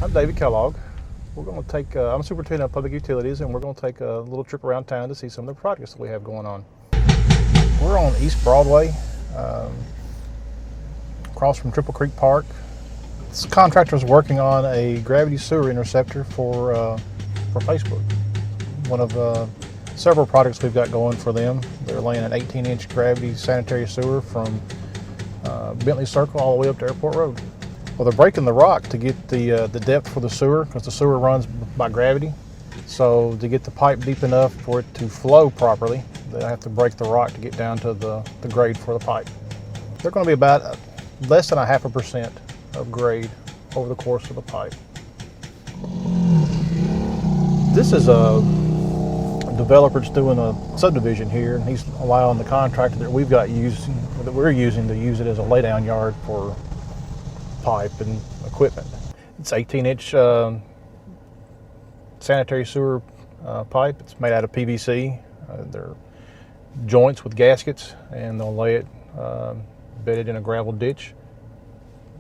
I'm David Kellogg. We're going to take, I'm Superintendent of Public Utilities, and we're going to take a little trip around town to see some of the projects that we have going on. We're on East Broadway, across from Triple Creek Park. This contractor's working on a gravity sewer interceptor for Facebook. One of several projects we've got going for them. They're laying an 18-inch gravity sanitary sewer from Bentley Circle all the way up to Airport Road. Well, they're breaking the rock to get the depth for the sewer, because the sewer runs by gravity. So to get the pipe deep enough for it to flow properly, they have to break the rock to get down to the grade for the pipe. They're going to be about less than 0.5% of grade over the course of the pipe. This is a developer that's doing a subdivision here, and he's allowing the contractor that we're using to use it as a laydown yard for pipe and equipment. It's 18-inch sanitary sewer pipe. It's made out of PVC. They're joints with gaskets, and they'll lay it bedded in a gravel ditch,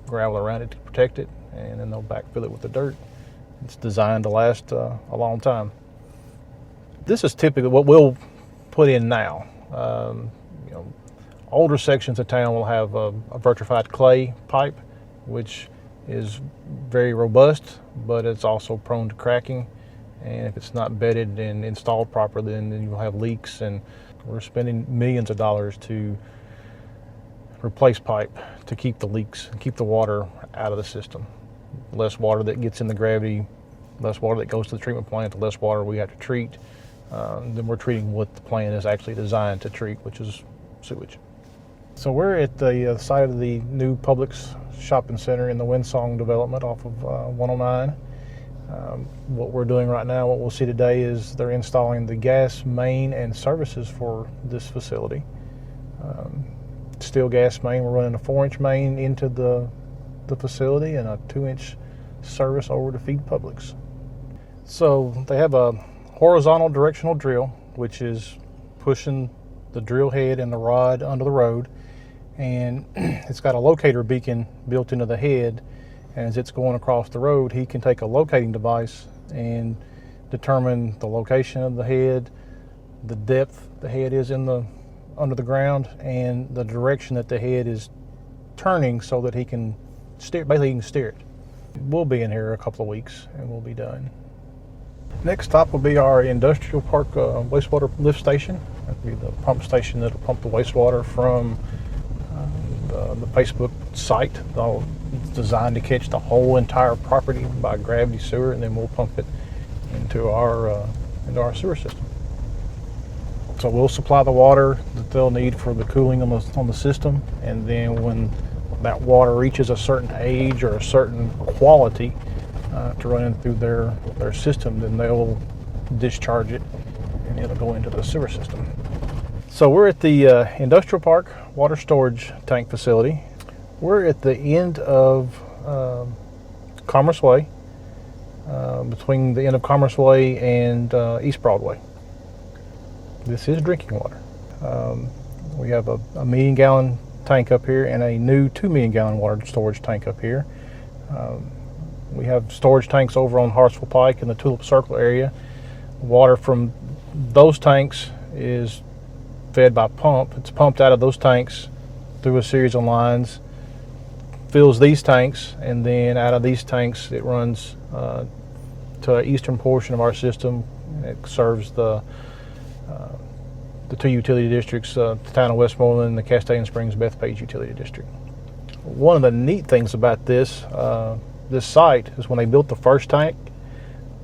gravel around it to protect it, and then they'll backfill it with the dirt. It's designed to last a long time. This is typically what we'll put in now. Older sections of town will have a vitrified clay pipe, which is very robust, but it's also prone to cracking. And if it's not bedded and installed properly, then you'll have leaks. And we're spending millions of dollars to replace pipe to keep the leaks and keep the water out of the system. Less water that gets in the gravity, less water that goes to the treatment plant, the less water we have to treat. Then we're treating what the plant is actually designed to treat, which is sewage. So we're at the site of the new Publix shopping center in the Windsong development off of 109. What we're doing right now, what we'll see today, is they're installing the gas main and services for this facility. Steel gas main, we're running a 4-inch main into the facility and a 2-inch service over to feed Publix. So they have a horizontal directional drill, which is pushing the drill head and the rod under the road, and it's got a locator beacon built into the head. And as it's going across the road, he can take a locating device and determine the location of the head, the depth the head is under the ground, and the direction that the head is turning, so that he can steer. Basically, he can steer it. We'll be in here a couple of weeks, and we'll be done. Next stop will be our industrial park wastewater lift station. That'll be the pump station that'll pump the wastewater from the Facebook site. It's designed to catch the whole entire property by gravity sewer, and then we'll pump it into our sewer system. So we'll supply the water that they'll need for the cooling on the system, and then when that water reaches a certain age or a certain quality to run in through their system, then they'll discharge it and it'll go into the sewer system. So we're at the Industrial Park Water Storage Tank Facility. We're at the end of Commerce Way, between the end of Commerce Way and East Broadway. This is drinking water. We have a 1 million gallon tank up here and a new 2 million gallon water storage tank up here. We have storage tanks over on Hartsville Pike in the Tulip Circle area. Water from those tanks is fed by pump. It's pumped out of those tanks through a series of lines, fills these tanks, and then out of these tanks it runs to the eastern portion of our system. It serves the two utility districts, the town of Westmoreland and the Castellan Springs Bethpage Utility District. One of the neat things about this site is when they built the first tank,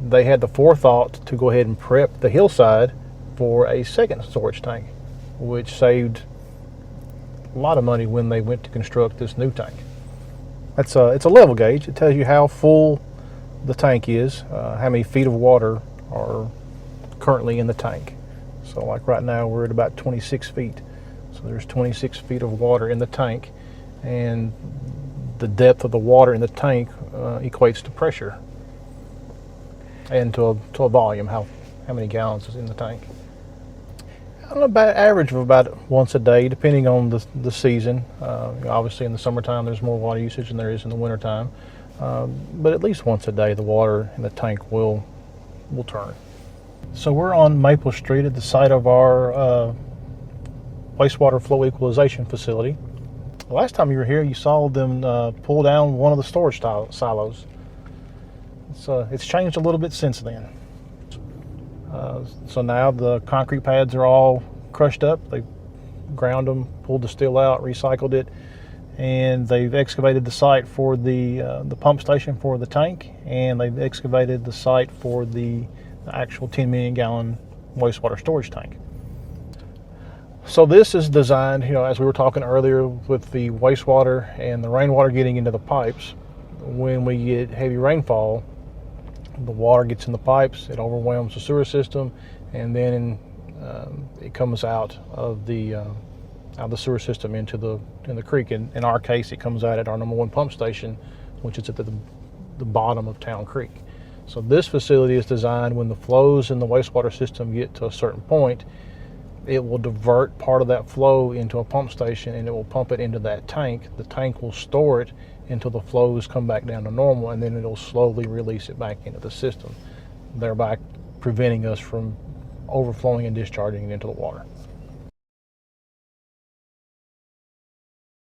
they had the forethought to go ahead and prep the hillside for a second storage tank, which saved a lot of money when they went to construct this new tank. It's a level gauge. It tells you how full the tank is, how many feet of water are currently in the tank. So like right now we're at about 26 feet. So there's 26 feet of water in the tank, and the depth of the water in the tank equates to pressure and to a volume, how many gallons is in the tank. About average of about once a day, depending on the season. Obviously in the summertime there's more water usage than there is in the wintertime. but at least once a day the water in the tank will turn. So we're on Maple Street at the site of our wastewater flow equalization facility. The last time you were here, you saw them pull down one of the storage silos. It's changed a little bit since then. So now the concrete pads are all crushed up. They ground them, pulled the steel out, recycled it, and they've excavated the site for the pump station for the tank, and they've excavated the site for the actual 10 million gallon wastewater storage tank. So this is designed, as we were talking earlier with the wastewater and the rainwater getting into the pipes. When we get heavy rainfall, the water gets in the pipes, it overwhelms the sewer system, and then it comes out of the sewer system in the creek. In our case, it comes out at our number one pump station, which is at the bottom of Town Creek. So this facility is designed when the flows in the wastewater system get to a certain point, it will divert part of that flow into a pump station and it will pump it into that tank. The tank will store it until the flows come back down to normal, and then it'll slowly release it back into the system, thereby preventing us from overflowing and discharging it into the water.